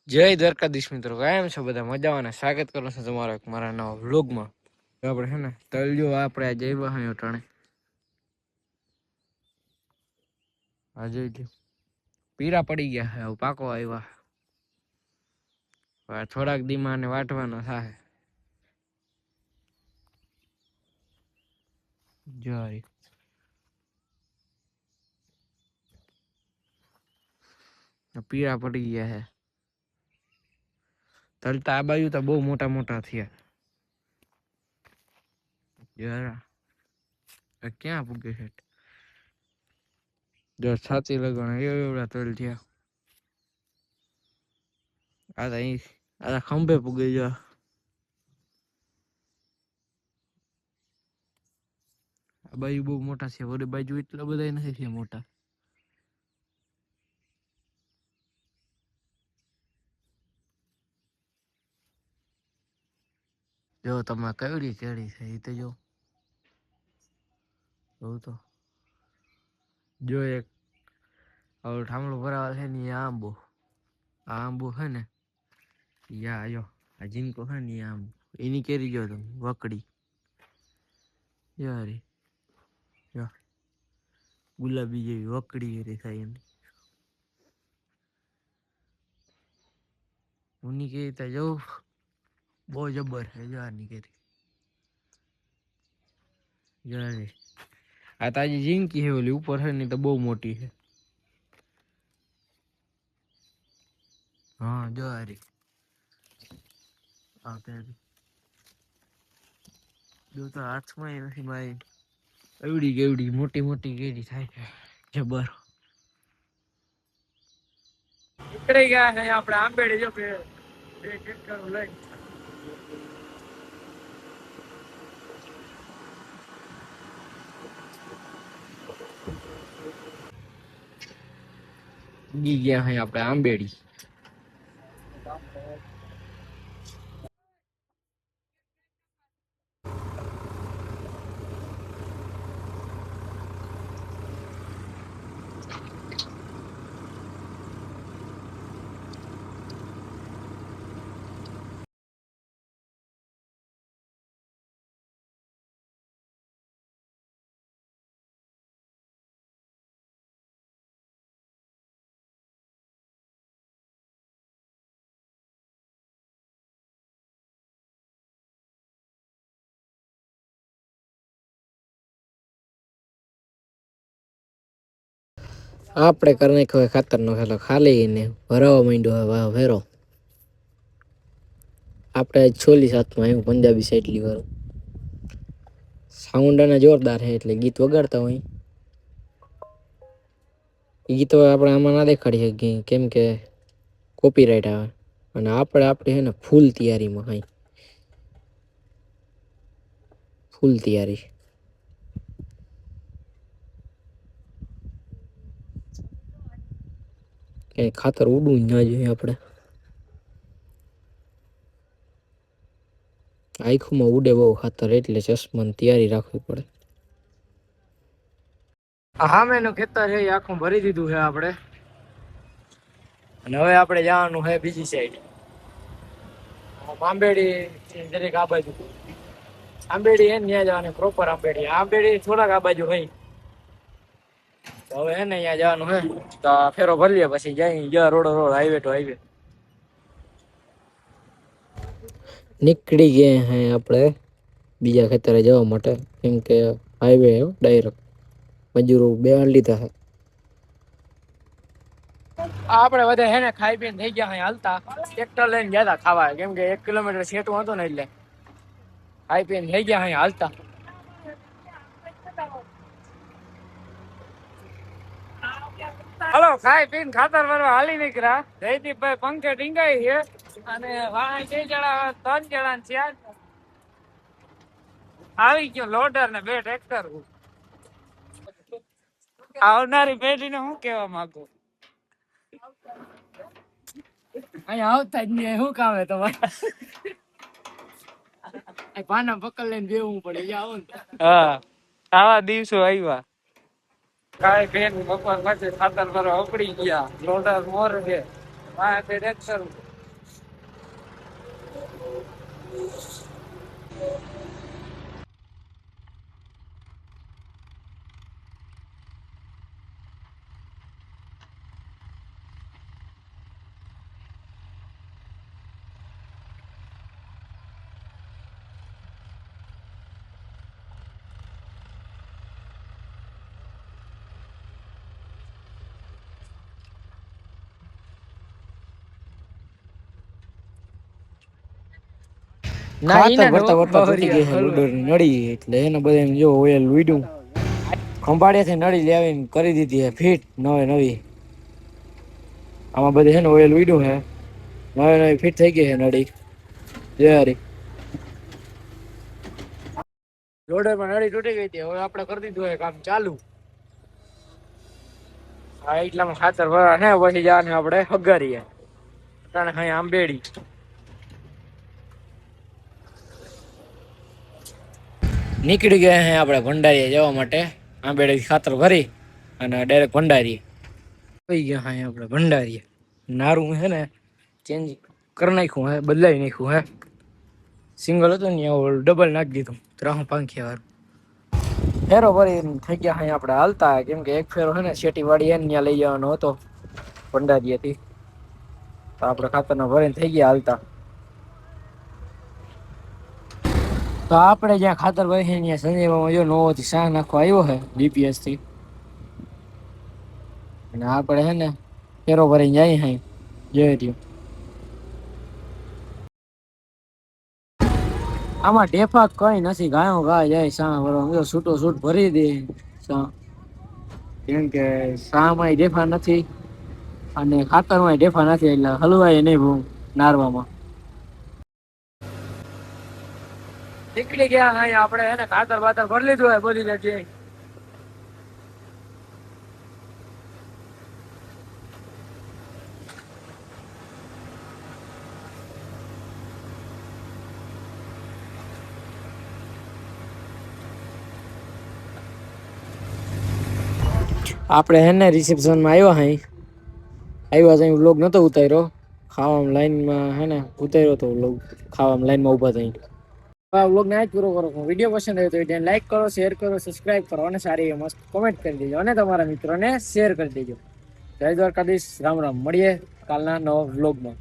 જય દ્વારકાધીશ મિત્રો, કાયમ છો બધા મજામાં ને સ્વાગત કરું છું તમારા મારા નવા વ્લોગમાં. આપણે હે ને તળિયો આપણે આ જઈ વાહ્યો ટાણે આ જોઈ લ્યો પીરા પડી ગયા હે, હવે પાકો આવ્યા. હવે થોડાક દીમાં ને વાટવાનો થાય. જોઈ પીરા પડી ગયા હે. તલતા આ બાજુ તો બહુ મોટા મોટા થયા. જરા ક્યાં પૂગે છે? જો છાતી લગણ એવડા તલ થયા. આ તો અહીં આ ખંભે પૂગે જો. આ બાજુ બહુ મોટા છે, ઓલી બાજુ એટલા બધા નથી થયા મોટા. જો તમે કવડી કેળી છે એ તો જો બહુ તો જો એક હવે ઠામડો ભરાવા છે ને આંબો આંબો હે ને યા આયો આ જીનકો હે ને આમ એની કેરી જો તમે વકડી યારી યા ગુલાબી જેવી વકડી એરી થાય એની ઉની કેરી તો જો બહુ જબર છે જારની કેરી યારી આ તાજી જીનકી હે ઓલી ઉપર હે ને તો બહુ મોટી છે. હા જો આરી આ કેરી જો તો હાથમાં નથી ભાઈ એવડી કેવડી મોટી મોટી કેરી થાય છે જબર. નીકળી ગયા છે આપણે આંબેડી જો કે એક એક કરું લઈ ગી ગયા છે આપણે આંબેડી. આપણે કરી નાખ્યો ખાતર નો ખેલો ખાલી ને ભરાવા માંડ્યો હવે વેરો. આપણે છોલી સાથમાં આવ્યું પંજાબી સાઈડલી વાળું સાઉન્ડ અને જોરદાર છે એટલે ગીત વગાડતા હોય એ ગીતો આપણે આમાં ના દેખાડી શકીએ કેમ કે કોપીરાઈટ આવે અને આપણે હે ને ફૂલ તૈયારીમાં કઈ ફૂલ તૈયારી કઈ ખાતર ઉડવું જ ના જોઈએ. આપણે આંખમાં ઉડે બહુ ખાતર એટલે ચશ્માની તૈયારી રાખવી પડે. હા મેનું ખેતર છે એ આખું ભરી દીધું છે આપણે અને હવે આપણે જવાનું છે બીજી સાઈડ આંબેડી દરેક આ બાજુ આંબેડી હે ત્યાં જવાનું પ્રોપર આંબેડી થોડાક આ બાજુ હોય તો હવે હે ને અહીંયા જવાનું હે તો ફેરો ભરીએ પછી જઈ રોડ હાઈવે ટુ હાઈવે નીકળી ગયા હે આપણે બીજા ખેતરે જવા માટે કેમ કે હાઈવે ડાયરેક્ટ મજૂરો બે લીધા છે. આપણે બધા હે ને ખાઈ પીને થઈ ગયા હાલતા ટ્રેક્ટર લઈને ગયા હતા ખાવા કેમ કે 1 કિલોમીટર સેટું હતું ને એટલે ખાઈ પીને થઈ ગયા હાલતા. હલો ખાઈ પીને ખાતર ભરવા હાલી નીકળ્યા. જયદીપભાઈ પંખે ટીંગાઈ છે અને વાહન 2 જણા 3 જણા છે આવી ગયો લોડર ને 2 ટ્રેક્ટર. આવનારી પેઢીને હું કેવા માંગુ અહીંયા આવતા જ નહીં શું કામ હે તમારે પાના પકડ લઈને બેવું પડે આવો ને. હા આવા દિવસો આવ્યા. કાંઈ બેન બપોર પછી ખાતર ભરવા ઉપડી ગયા લોડર મોર છે ટ્રેક્ટર ના ઈ ખાતર ના ભરતા ભરતા તૂટી ગઈ છે હલવા. લોડર ની નળી, એટલે એને બધા જો ઓઇલ વીડું ખંભાળિયાથી નળી લાવીને કરી દીધી હે ફીટ નવે નવી. આમાં બધે છે ને ઓઇલ વીડું હે, નવી નવી ફીટ થઈ ગઈ છે નળી તૈયારી. લોડર માં નળી તૂટી ગઈ હતી, હવે આપણે કરી દીધું હોય કામ ચાલુ. હા એટલામાં ખાતર ભરા ને પછી જવાને આપણે હગારીએ તને કઈ આંબેડી નીકળી ગયા હે આપણે ભંડારીએ જવા માટે. આંબેડી ખાતર ભરી અને ડાયરેક્ટ ભંડારીએ કઈ ગયા હા આપણે ભંડારીએ. નારું હે ને ચેન્જ કરી નાખ્યું હે, બદલાવી નાખ્યું હે. સિંગલ હતું ને ડબલ નાખી દીધું 3 પાંખિયા વાળું. ફેરો ભરી થઈ ગયા અહીં આપણે હાલતા, કેમ કે એક ફેરો છે ને શેટી વાળી એને ત્યાં લઈ જવાનો હતો ભંડારીએથી, તો આપણે ખાતરના ભરીને થઈ ગયા હાલતા. તો આપણે જ્યાં ખાતર ભરી ત્યાં સંજય મામા જો નવોથી શાહ નાખવા આવ્યો છે DPS થી, અને આપણે હે ને ફેરો ભરીને જાય હે જોઈ રહ્યો. આમાં ઢેફા કઈ નથી, ગાયો ગાય જાય શાહ ભરવા છૂટો છૂટ ભરી દે શાહ, કેમ કે શાહમાં ઢેફા નથી અને ખાતરમાં ઢેફા નથી, એટલે હલવાય નહીં નારવામાં. નીકળી ગયા અહીં આપણે એને ખાતર બાતર ભરી લીધું હોય બધી જગ્યાએ. આપણે એને રિસેપ્શનમાં આવ્યા હઈ, આવ્યા તો વ્લોગ નતો ઉતાર્યો, ખાવામાં લાઈનમાં હે ને ઉતાર્યો તો વ્લોગ, ખાવામાં લાઈનમાં ઉભા થઈ. વ્લોગ ને પૂરો કરો. વિડીયો પસંદ આવ્યો તો વિડીયોને લાઈક કરો, શેર કરો, સબસ્ક્રાઇબ કરો અને સારી મસ્ત કોમેન્ટ કરી દેજો અને તમારા મિત્રોને શેર કરી દેજો. જય દ્વારકાધીશ, રામ રામ. મળીએ કાલના નવા વ્લોગમાં.